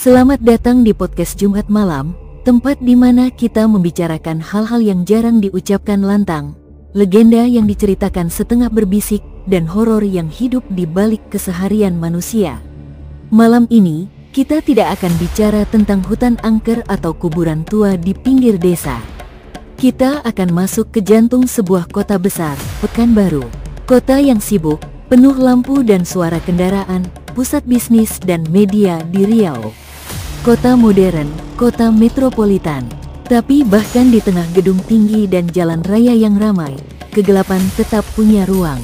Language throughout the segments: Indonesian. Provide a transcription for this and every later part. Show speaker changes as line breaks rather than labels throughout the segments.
Selamat datang di podcast Jumat Malam, tempat di mana kita membicarakan hal-hal yang jarang diucapkan lantang, legenda yang diceritakan setengah berbisik, dan horor yang hidup di balik keseharian manusia. Malam ini, kita tidak akan bicara tentang hutan angker atau kuburan tua di pinggir desa. Kita akan masuk ke jantung sebuah kota besar, Pekanbaru. Kota yang sibuk, penuh lampu dan suara kendaraan, pusat bisnis dan media di Riau. Kota modern, kota metropolitan. Tapi bahkan di tengah gedung tinggi dan jalan raya yang ramai, kegelapan tetap punya ruang.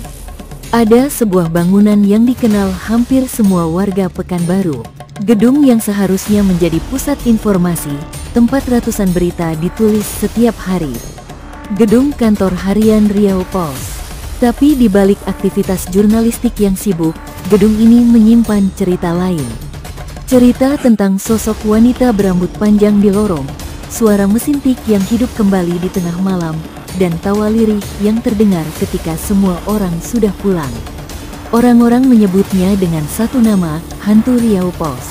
Ada sebuah bangunan yang dikenal hampir semua warga Pekanbaru. Gedung yang seharusnya menjadi pusat informasi, tempat ratusan berita ditulis setiap hari. Gedung kantor harian Riau Pos. Tapi di balik aktivitas jurnalistik yang sibuk, gedung ini menyimpan cerita lain. Cerita tentang sosok wanita berambut panjang di lorong, suara mesin tik yang hidup kembali di tengah malam, dan tawa lirih yang terdengar ketika semua orang sudah pulang. Orang-orang menyebutnya dengan satu nama, hantu Riau Pos.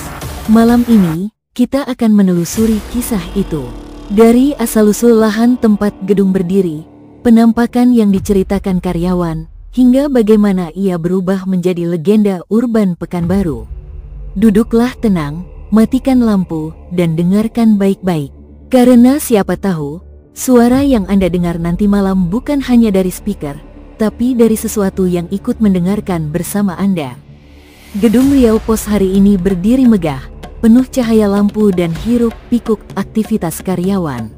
Malam ini, kita akan menelusuri kisah itu. Dari asal-usul lahan tempat gedung berdiri, penampakan yang diceritakan karyawan, hingga bagaimana ia berubah menjadi legenda urban Pekanbaru. Duduklah tenang, matikan lampu, dan dengarkan baik-baik. Karena siapa tahu, suara yang Anda dengar nanti malam bukan hanya dari speaker, tapi dari sesuatu yang ikut mendengarkan bersama Anda. Gedung Riau Pos hari ini berdiri megah, penuh cahaya lampu dan hiruk-pikuk aktivitas karyawan.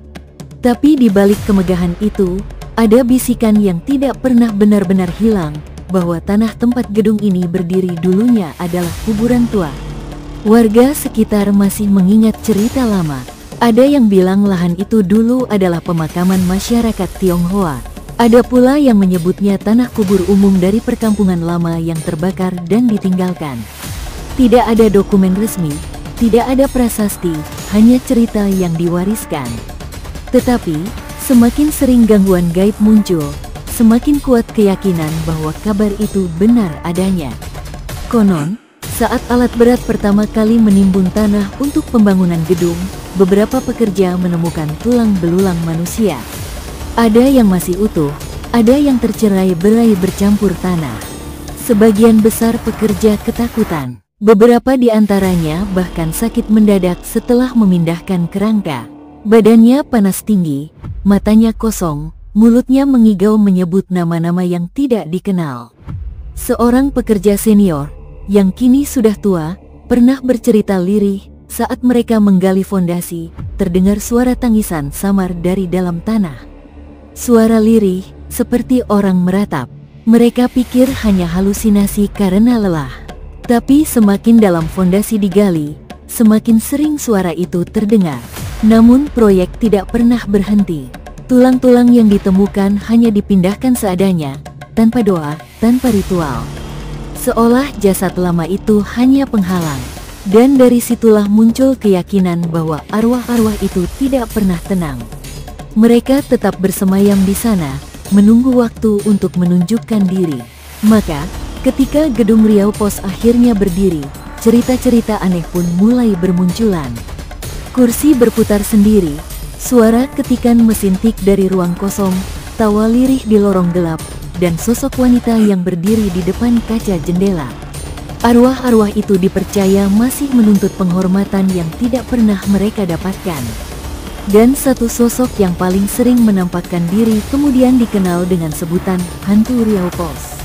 Tapi di balik kemegahan itu, ada bisikan yang tidak pernah benar-benar hilang, bahwa tanah tempat gedung ini berdiri dulunya adalah kuburan tua. Warga sekitar masih mengingat cerita lama. Ada yang bilang lahan itu dulu adalah pemakaman masyarakat Tionghoa. Ada pula yang menyebutnya tanah kubur umum dari perkampungan lama yang terbakar dan ditinggalkan. Tidak ada dokumen resmi, tidak ada prasasti, hanya cerita yang diwariskan. Tetapi, semakin sering gangguan gaib muncul, semakin kuat keyakinan bahwa kabar itu benar adanya. Konon, saat alat berat pertama kali menimbun tanah untuk pembangunan gedung, beberapa pekerja menemukan tulang belulang manusia. Ada yang masih utuh, ada yang tercerai-berai bercampur tanah. Sebagian besar pekerja ketakutan. Beberapa di antaranya bahkan sakit mendadak setelah memindahkan kerangka. Badannya panas tinggi, matanya kosong, mulutnya mengigau menyebut nama-nama yang tidak dikenal. Seorang pekerja senior, yang kini sudah tua, pernah bercerita lirih, saat mereka menggali fondasi, terdengar suara tangisan samar dari dalam tanah. Suara lirih, seperti orang meratap. Mereka pikir hanya halusinasi karena lelah. Tapi semakin dalam fondasi digali, semakin sering suara itu terdengar. Namun proyek tidak pernah berhenti. Tulang-tulang yang ditemukan hanya dipindahkan seadanya, tanpa doa, tanpa ritual. Seolah jasad lama itu hanya penghalang. Dan dari situlah muncul keyakinan bahwa arwah-arwah itu tidak pernah tenang. Mereka tetap bersemayam di sana, menunggu waktu untuk menunjukkan diri. Maka, ketika gedung Riau Pos akhirnya berdiri, cerita-cerita aneh pun mulai bermunculan. Kursi berputar sendiri, suara ketikan mesin tik dari ruang kosong, tawa lirih di lorong gelap, dan sosok wanita yang berdiri di depan kaca jendela. Arwah-arwah itu dipercaya masih menuntut penghormatan yang tidak pernah mereka dapatkan. Dan satu sosok yang paling sering menampakkan diri kemudian dikenal dengan sebutan hantu Riau Pos.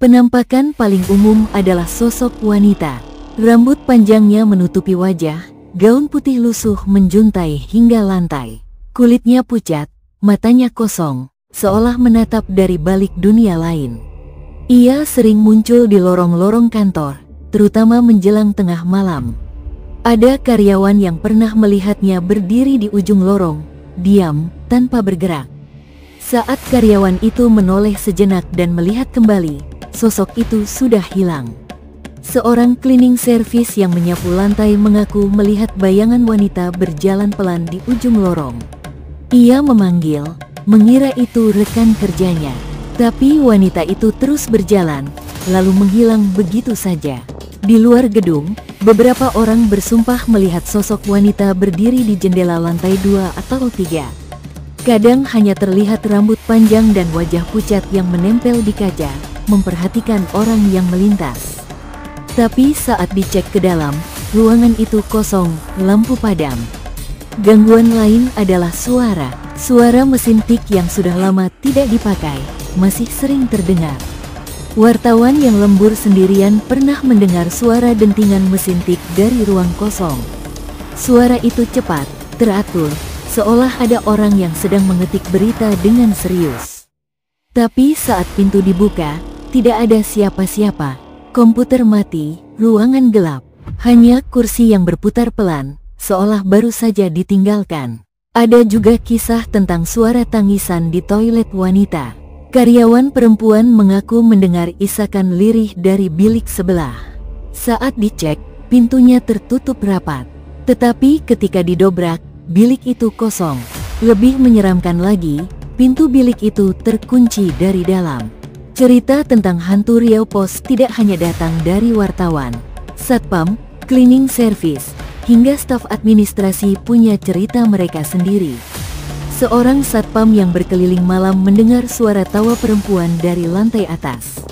Penampakan paling umum adalah sosok wanita. Rambut panjangnya menutupi wajah, gaun putih lusuh menjuntai hingga lantai. Kulitnya pucat, matanya kosong, seolah menatap dari balik dunia lain. Ia sering muncul di lorong-lorong kantor, terutama menjelang tengah malam. Ada karyawan yang pernah melihatnya berdiri di ujung lorong, diam, tanpa bergerak. Saat karyawan itu menoleh sejenak dan melihat kembali, sosok itu sudah hilang. Seorang cleaning service yang menyapu lantai mengaku melihat bayangan wanita berjalan pelan di ujung lorong. Ia memanggil, mengira itu rekan kerjanya. Tapi wanita itu terus berjalan, lalu menghilang begitu saja. Di luar gedung, beberapa orang bersumpah melihat sosok wanita berdiri di jendela lantai 2 atau 3. Kadang hanya terlihat rambut panjang dan wajah pucat yang menempel di kaca, memperhatikan orang yang melintas. Tapi saat dicek ke dalam, ruangan itu kosong, lampu padam. Gangguan lain adalah suara. Suara mesin tik yang sudah lama tidak dipakai, masih sering terdengar. Wartawan yang lembur sendirian pernah mendengar suara dentingan mesin tik dari ruang kosong. Suara itu cepat, teratur, seolah ada orang yang sedang mengetik berita dengan serius. Tapi saat pintu dibuka, tidak ada siapa-siapa. Komputer mati, ruangan gelap. Hanya kursi yang berputar pelan, seolah baru saja ditinggalkan. Ada juga kisah tentang suara tangisan di toilet wanita. Karyawan perempuan mengaku mendengar isakan lirih dari bilik sebelah. Saat dicek, pintunya tertutup rapat. Tetapi ketika didobrak, bilik itu kosong. Lebih menyeramkan lagi, pintu bilik itu terkunci dari dalam. Cerita tentang hantu Riau Pos tidak hanya datang dari wartawan. Satpam, cleaning service, hingga staf administrasi punya cerita mereka sendiri. Seorang satpam yang berkeliling malam mendengar suara tawa perempuan dari lantai atas.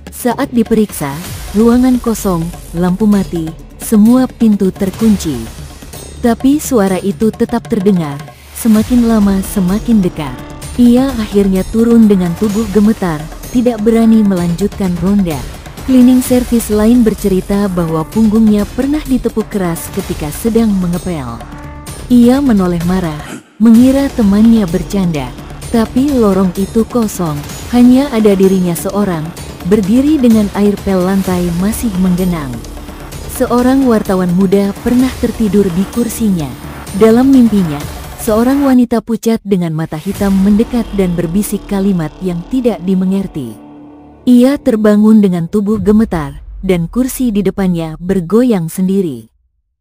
Saat diperiksa, ruangan kosong, lampu mati, semua pintu terkunci. Tapi suara itu tetap terdengar, semakin lama semakin dekat. Ia akhirnya turun dengan tubuh gemetar, tidak berani melanjutkan ronda. Cleaning service lain bercerita bahwa punggungnya pernah ditepuk keras ketika sedang mengepel. Ia menoleh marah, mengira temannya bercanda. Tapi lorong itu kosong, hanya ada dirinya seorang, berdiri dengan air pel lantai masih menggenang. Seorang wartawan muda pernah tertidur di kursinya. Dalam mimpinya, seorang wanita pucat dengan mata hitam mendekat dan berbisik kalimat yang tidak dimengerti. Ia terbangun dengan tubuh gemetar, dan kursi di depannya bergoyang sendiri.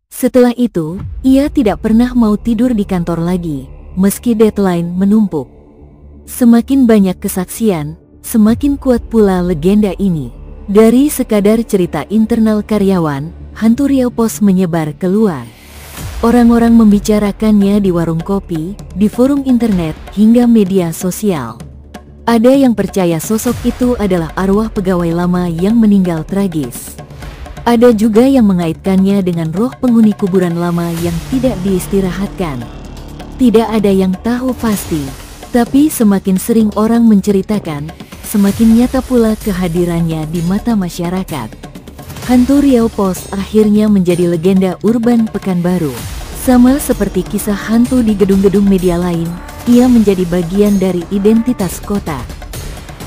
Setelah itu, ia tidak pernah mau tidur di kantor lagi, meski deadline menumpuk. Semakin banyak kesaksian, semakin kuat pula legenda ini. Dari sekadar cerita internal karyawan, hantu Riau Pos menyebar keluar. Orang-orang membicarakannya di warung kopi, di forum internet, hingga media sosial. Ada yang percaya sosok itu adalah arwah pegawai lama yang meninggal tragis. Ada juga yang mengaitkannya dengan roh penghuni kuburan lama yang tidak diistirahatkan. Tidak ada yang tahu pasti, tapi semakin sering orang menceritakan, semakin nyata pula kehadirannya di mata masyarakat. Hantu Riau Pos akhirnya menjadi legenda urban Pekanbaru. Sama seperti kisah hantu di gedung-gedung media lain, ia menjadi bagian dari identitas kota.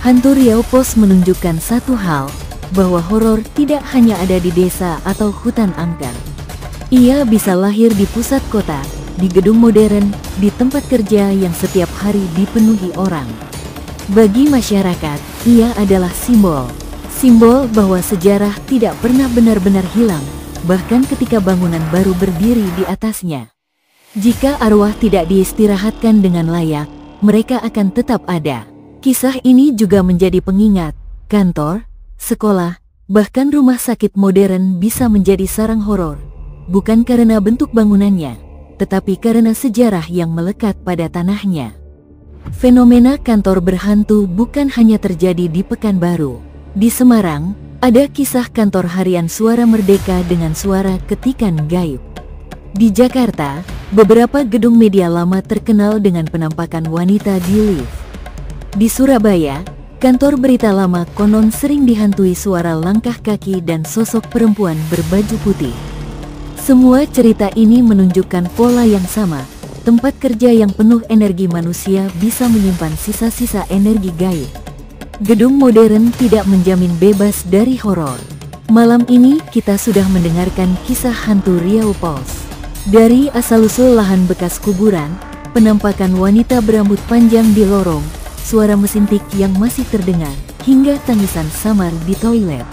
Hantu Riau Pos menunjukkan satu hal, bahwa horor tidak hanya ada di desa atau hutan angker. Ia bisa lahir di pusat kota, di gedung modern, di tempat kerja yang setiap hari dipenuhi orang. Bagi masyarakat, ia adalah simbol. Simbol bahwa sejarah tidak pernah benar-benar hilang, bahkan ketika bangunan baru berdiri di atasnya. Jika arwah tidak diistirahatkan dengan layak, mereka akan tetap ada. Kisah ini juga menjadi pengingat, kantor, sekolah, bahkan rumah sakit modern bisa menjadi sarang horor, bukan karena bentuk bangunannya, tetapi karena sejarah yang melekat pada tanahnya. Fenomena kantor berhantu bukan hanya terjadi di Pekanbaru. Di Semarang, ada kisah kantor harian Suara Merdeka dengan suara ketikan gaib. Di Jakarta, beberapa gedung media lama terkenal dengan penampakan wanita di lift. Di Surabaya, kantor berita lama konon sering dihantui suara langkah kaki dan sosok perempuan berbaju putih. Semua cerita ini menunjukkan pola yang sama. Tempat kerja yang penuh energi manusia bisa menyimpan sisa-sisa energi gaib. Gedung modern tidak menjamin bebas dari horor. Malam ini kita sudah mendengarkan kisah hantu Riau Pos. Dari asal-usul lahan bekas kuburan, penampakan wanita berambut panjang di lorong, suara mesin tik yang masih terdengar, hingga tangisan samar di toilet.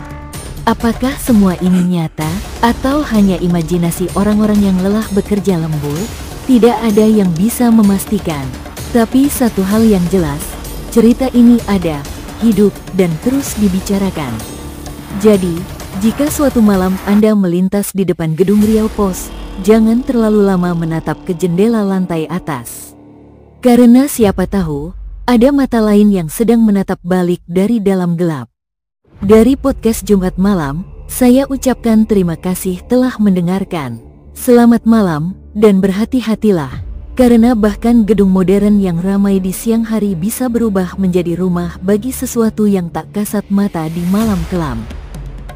Apakah semua ini nyata, atau hanya imajinasi orang-orang yang lelah bekerja lembur? Tidak ada yang bisa memastikan. Tapi satu hal yang jelas, cerita ini ada, hidup, dan terus dibicarakan. Jadi, Jika suatu malam Anda melintas di depan gedung Riau Pos, jangan terlalu lama menatap ke jendela lantai atas. Karena siapa tahu, ada mata lain yang sedang menatap balik dari dalam gelap. Dari podcast Jumat Malam, saya ucapkan terima kasih telah mendengarkan. Selamat malam, dan berhati-hatilah. Karena bahkan gedung modern yang ramai di siang hari bisa berubah menjadi rumah bagi sesuatu yang tak kasat mata di malam kelam.